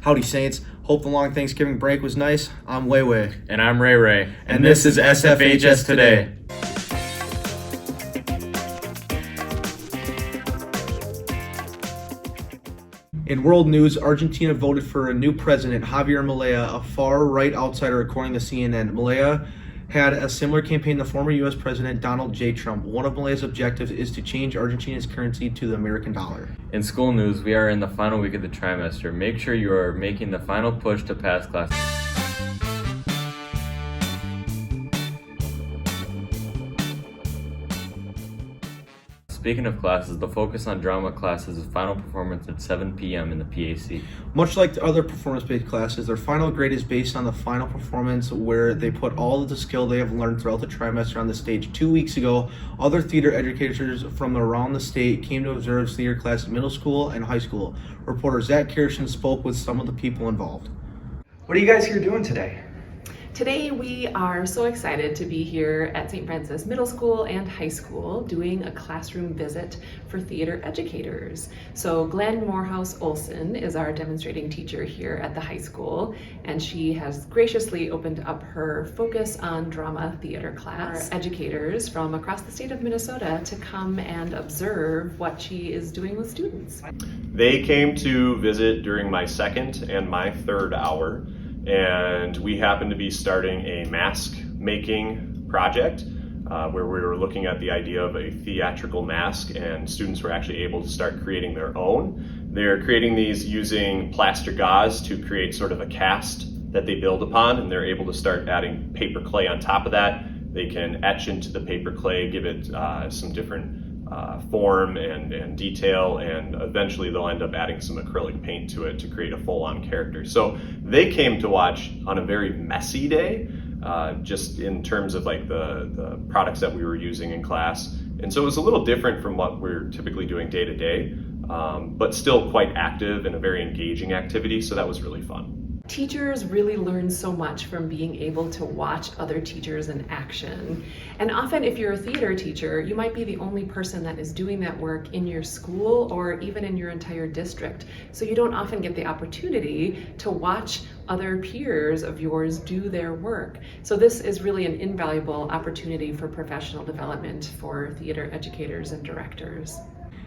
Howdy Saints, hope the long Thanksgiving break was nice. I'm Wei Wei. And I'm Ray Ray. And this is SFHS Today. In world news, Argentina voted for a new president, Javier Milei, a far-right outsider according to CNN. Milei had a similar campaign to former U.S. President Donald J. Trump. One of Milei's objectives is to change Argentina's currency to the American dollar. In school news, we are in the final week of the trimester. Make sure you are making the final push to pass classes. Speaking of classes, the focus on drama classes is final performance at 7 p.m. in the PAC. Much like the other performance-based classes, their final grade is based on the final performance, where they put all of the skill they have learned throughout the trimester on the stage. 2 weeks ago, other theater educators from around the state came to observe theater class in middle school and high school. Reporter Zach Kirschen spoke with some of the people involved. What are you guys here doing today? Today we are so excited to be here at St. Francis Middle School and High School doing a classroom visit for theater educators. So Glenn Morehouse Olson is our demonstrating teacher here at the high school, and she has graciously opened up her focus on drama theater class for educators from across the state of Minnesota to come and observe what she is doing with students. They came to visit during my second and my third hour, and we happened to be starting a mask making project where we were looking at the idea of a theatrical mask, and students were actually able to start creating their own. They're creating these using plaster gauze to create sort of a cast that they build upon, and they're able to start adding paper clay on top of that. They can etch into the paper clay, give it some different form and detail, and eventually they'll end up adding some acrylic paint to it to create a full-on character. So they came to watch on a very messy day, just in terms of like the products that we were using in class. And so it was a little different from what we're typically doing day to day, but still quite active and a very engaging activity. So that was really fun. Teachers really learn so much from being able to watch other teachers in action. And often if you're a theater teacher, you might be the only person that is doing that work in your school or even in your entire district. So you don't often get the opportunity to watch other peers of yours do their work. So this is really an invaluable opportunity for professional development for theater educators and directors.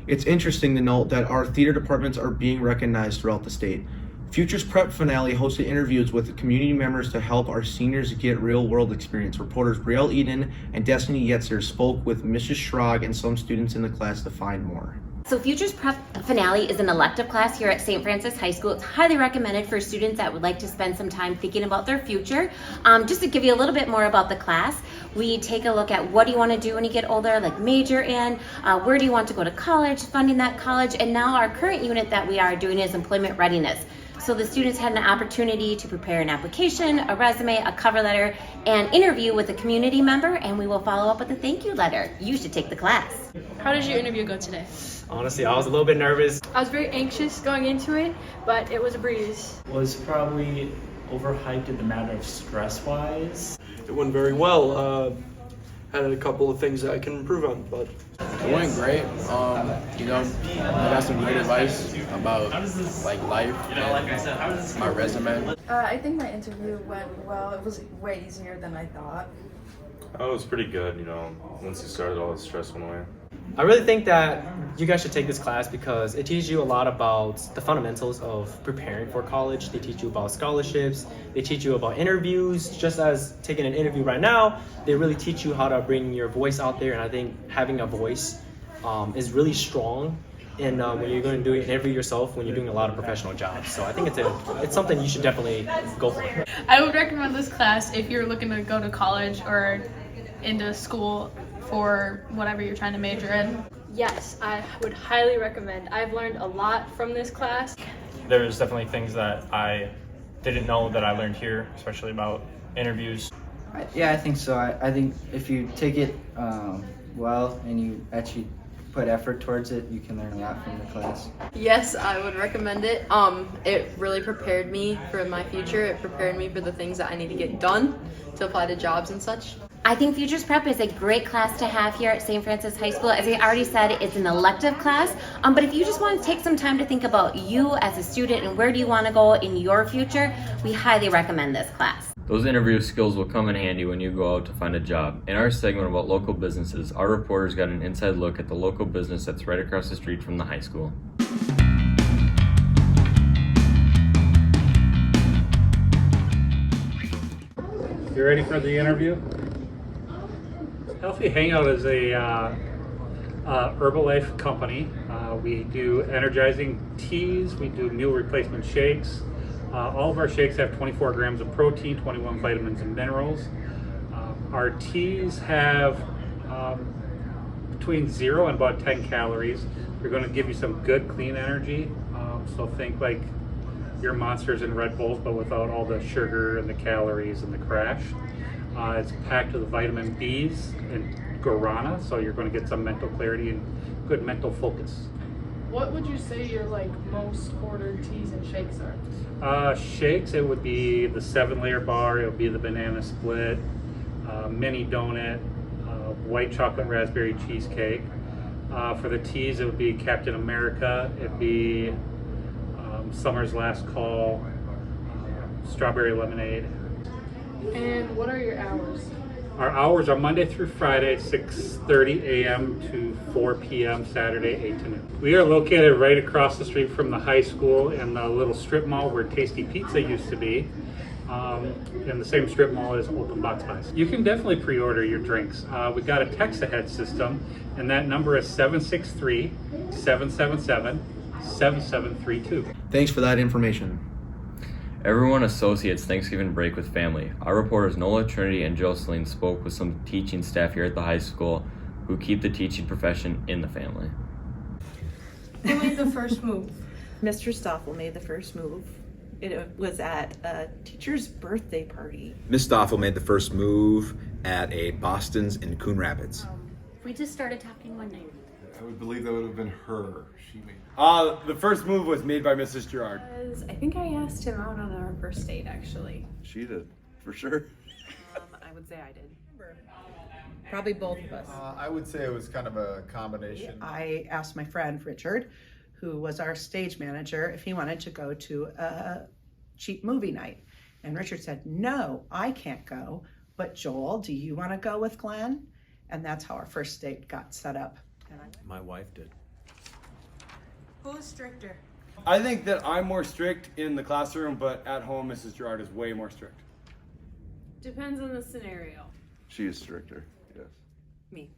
It's interesting to note that our theater departments are being recognized throughout the state. Futures Prep Finale hosted interviews with community members to help our seniors get real-world experience. Reporters Brielle Eden and Destiny Yetzer spoke with Mrs. Schrag and some students in the class to find more. So Futures Prep Finale is an elective class here at St. Francis High School. It's highly recommended for students that would like to spend some time thinking about their future. Just to give you a little bit more about the class, we take a look at what do you want to do when you get older, like major in, where do you want to go to college, funding that college, and now our current unit that we are doing is employment readiness. So the students had an opportunity to prepare an application, a resume, a cover letter, and interview with a community member, and we will follow up with a thank you letter. You should take the class. How did your interview go today? Honestly, I was a little bit nervous. I was very anxious going into it, but it was a breeze. Was probably overhyped in the matter of stress-wise. It went very well. Had a couple of things that I can improve on, but it went great. I got some great advice about like life and my resume. I think my interview went well. It was way easier than I thought. Oh, it was pretty good, once you started, all the stress went away. I really think that you guys should take this class because it teaches you a lot about the fundamentals of preparing for college. They teach you about scholarships, they teach you about interviews. Just as taking an interview right now, they really teach you how to bring your voice out there, and I think having a voice is really strong in when you're going to do an interview yourself, when you're doing a lot of professional jobs. So I think it's something you should definitely go for. I would recommend this class if you're looking to go to college or into school for whatever you're trying to major in. Yes, I would highly recommend. I've learned a lot from this class. There's definitely things that I didn't know that I learned here, especially about interviews. Yeah, I think so. I think if you take it well and you actually put effort towards it, you can learn a lot from the class. Yes, I would recommend it. It really prepared me for my future. It prepared me for the things that I need to get done to apply to jobs and such. I think Futures Prep is a great class to have here at St. Francis High School. As I already said, it's an elective class, but if you just want to take some time to think about you as a student and where do you want to go in your future, we highly recommend this class. Those interview skills will come in handy when you go out to find a job. In our segment about local businesses, our reporters got an inside look at the local business that's right across the street from the high school. You ready for the interview? Healthy Hangout is a Herbalife company. We do energizing teas, we do meal replacement shakes. All of our shakes have 24 grams of protein, 21 vitamins and minerals. Our teas have between 0 and about 10 calories. They're going to give you some good, clean energy. So think like your Monsters and Red Bulls, but without all the sugar and the calories and the crash. It's packed with vitamin B's and guarana, so you're going to get some mental clarity and good mental focus. What would you say your most ordered teas and shakes are? Shakes, it would be the 7-layer bar, it would be the banana split, mini donut, white chocolate raspberry cheesecake. For the teas, it would be Captain America, it'd be Summer's Last Call, strawberry lemonade. And what are your hours? Our hours are Monday through Friday, 6:30 a.m. to 4 p.m. Saturday, 8 to noon. We are located right across the street from the high school in the little strip mall where Tasty Pizza used to be. And the same strip mall as Open Box Buys. You can definitely pre-order your drinks. We've got a text ahead system, and that number is 763-777-7732. Thanks for that information. Everyone associates Thanksgiving break with family. Our reporters Nola, Trinity, and Jocelyn spoke with some teaching staff here at the high school who keep the teaching profession in the family. Who made the first move? Mr. Stoffel made the first move. It was at a teacher's birthday party. Miss Stoffel made the first move at a Boston's in Coon Rapids. We just started talking one night. I would believe that would have been her. She made the first move was made by Mrs. Gerard. I think I asked him out on our first date, actually. She did, for sure. I would say I did. Probably both of us. I would say it was kind of a combination. I asked my friend Richard, who was our stage manager, if he wanted to go to a cheap movie night. And Richard said, no, I can't go. But Joel, do you want to go with Glenn? And that's how our first date got set up. My wife did. Who's stricter? I think that I'm more strict in the classroom, but at home, Mrs. Gerard is way more strict. Depends on the scenario. She is stricter, yes. Me.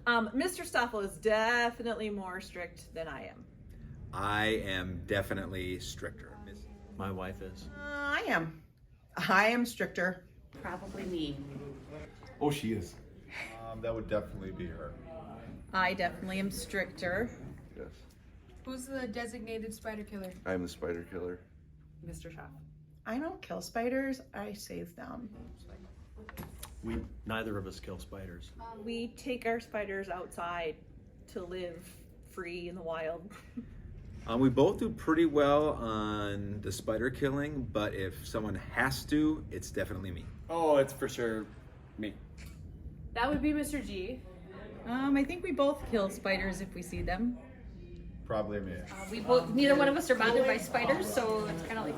Mr. Stoffel is definitely more strict than I am. I am definitely stricter. My wife is. I am. I am stricter. Probably me. Oh, she is. That would definitely be her. I definitely am stricter. Yes. Who's the designated spider killer? I am the spider killer. Mr. Schaff. I don't kill spiders, I save them. Neither of us kill spiders. We take our spiders outside to live free in the wild. We both do pretty well on the spider killing, but if someone has to, it's definitely me. Oh, it's for sure me. That would be Mr. G. I think we both kill spiders if we see them. Probably me. Neither one of us are bothered by spiders, so it's kind of like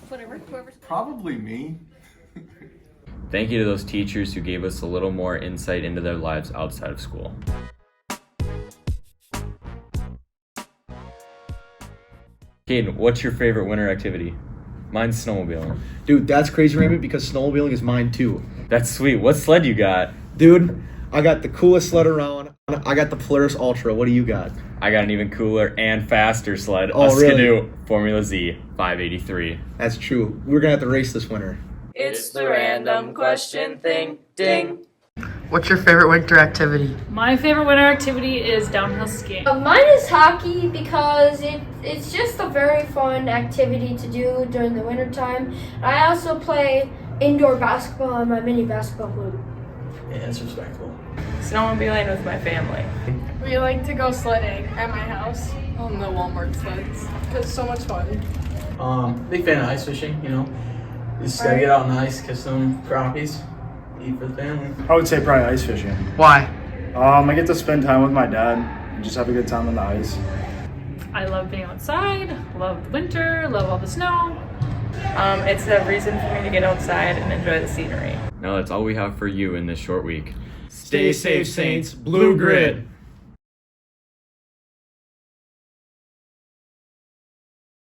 whatever. Whoever's. Probably me. Thank you to those teachers who gave us a little more insight into their lives outside of school. Caden, what's your favorite winter activity? Mine's snowmobiling. Dude, that's crazy, Raymond, because snowmobiling is mine too. That's sweet. What sled you got? Dude, I got the coolest sled around. I got the Polaris Ultra. What do you got? I got an even cooler and faster sled. Oh, a Skidoo really? Formula Z 583. That's true. We're gonna have to race this winter. It's the random question thing. Ding. What's your favorite winter activity? My favorite winter activity is downhill skiing. Mine is hockey because it's just a very fun activity to do during the wintertime. I also play indoor basketball on my mini basketball hoop. Yeah, it's respectful. Snowmobiling with my family. We like to go sledding at my house on the Walmart sleds because it's so much fun. Big fan of ice fishing, you know. Just gotta get out on the ice, catch some crappies. Eat for the family. I would say probably ice fishing. Why? I get to spend time with my dad and just have a good time on the ice. I love being outside, love the winter, love all the snow. It's a reason for me to get outside and enjoy the scenery. Now that's all we have for you in this short week. Stay safe, Saints. Blue Grid.